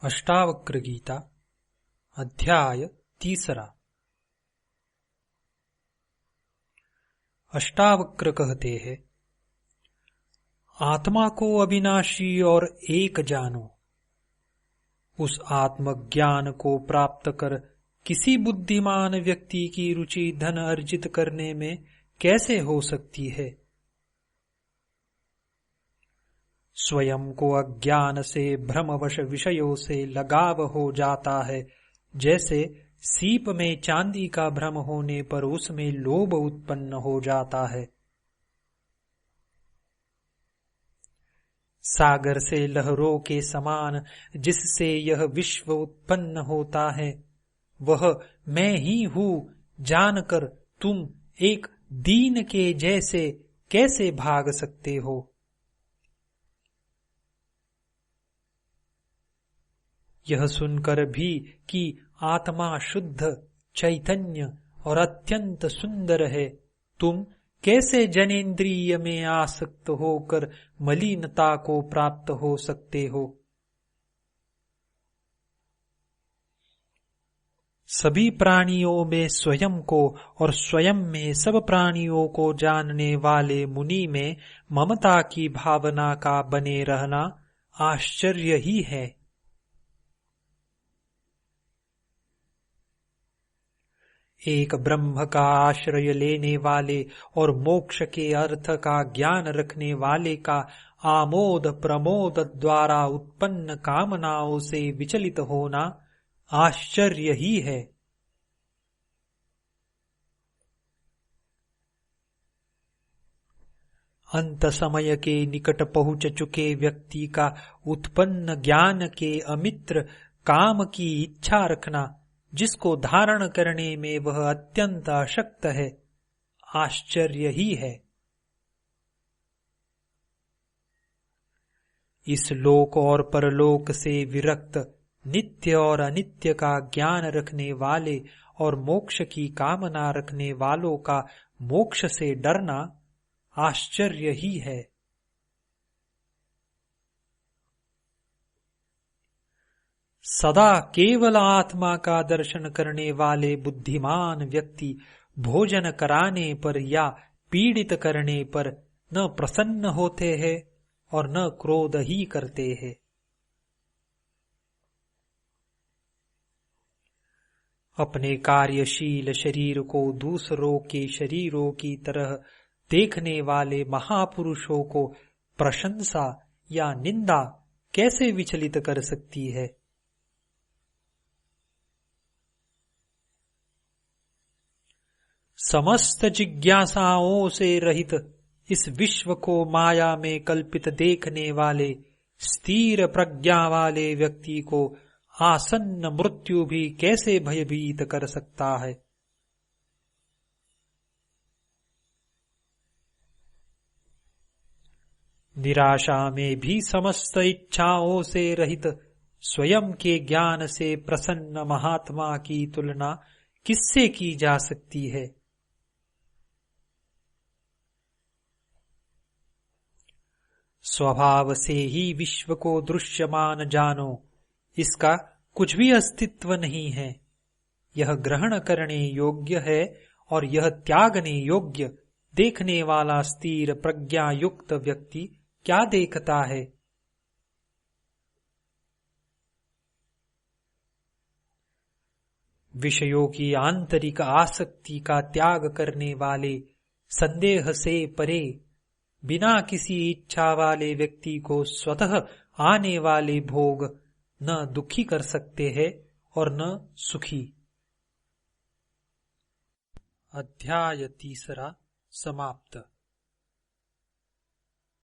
अष्टावक्र गीता अध्याय 3। अष्टावक्र कहते हैं, आत्मा को अविनाशी और एक जानो। उस आत्मज्ञान को प्राप्त कर किसी बुद्धिमान व्यक्ति की रुचि धन अर्जित करने में कैसे हो सकती है। स्वयं को अज्ञान से भ्रमवश विषयों से लगाव हो जाता है, जैसे सीप में चांदी का भ्रम होने पर उसमें लोभ उत्पन्न हो जाता है। सागर से लहरों के समान जिससे यह विश्व उत्पन्न होता है, वह मैं ही हूँ जानकर तुम एक दीन के जैसे कैसे भाग सकते हो। यह सुनकर भी कि आत्मा शुद्ध, चैतन्य और अत्यंत सुंदर है, तुम कैसे जनेन्द्रिय में आसक्त होकर मलिनता को प्राप्त हो सकते हो। सभी प्राणियों में स्वयं को और स्वयं में सब प्राणियों को जानने वाले मुनि में ममता की भावना का बने रहना आश्चर्य ही है। एक ब्रह्म का आश्रय लेने वाले और मोक्ष के अर्थ का ज्ञान रखने वाले का आमोद प्रमोद द्वारा उत्पन्न कामनाओं से विचलित होना आश्चर्य ही है। अंत समय के निकट पहुंच चुके व्यक्ति का उत्पन्न ज्ञान के अमित्र काम की इच्छा रखना, जिसको धारण करने में वह अत्यंत अशक्त है, आश्चर्य ही है। इस लोक और परलोक से विरक्त, नित्य और अनित्य का ज्ञान रखने वाले और मोक्ष की कामना रखने वालों का मोक्ष से डरना आश्चर्य ही है। सदा केवल आत्मा का दर्शन करने वाले बुद्धिमान व्यक्ति भोजन कराने पर या पीड़ित करने पर न प्रसन्न होते हैं और न क्रोध ही करते हैं। अपने कार्यशील शरीर को दूसरों के शरीरों की तरह देखने वाले महापुरुषों को प्रशंसा या निंदा कैसे विचलित कर सकती है। समस्त जिज्ञासाओं से रहित इस विश्व को माया में कल्पित देखने वाले स्थिर प्रज्ञा वाले व्यक्ति को आसन्न मृत्यु भी कैसे भयभीत कर सकता है। निराशा में भी समस्त इच्छाओं से रहित स्वयं के ज्ञान से प्रसन्न महात्मा की तुलना किससे की जा सकती है। स्वभाव से ही विश्व को दृश्यमान जानो, इसका कुछ भी अस्तित्व नहीं है। यह ग्रहण करने योग्य है और यह त्यागने योग्य। देखने वाला स्थिर प्रज्ञा युक्त व्यक्ति क्या देखता है। विषयों की आंतरिक आसक्ति का त्याग करने वाले, संदेह से परे, बिना किसी इच्छा वाले व्यक्ति को स्वतः आने वाले भोग न दुखी कर सकते हैं और न सुखी। अध्याय 3 समाप्त।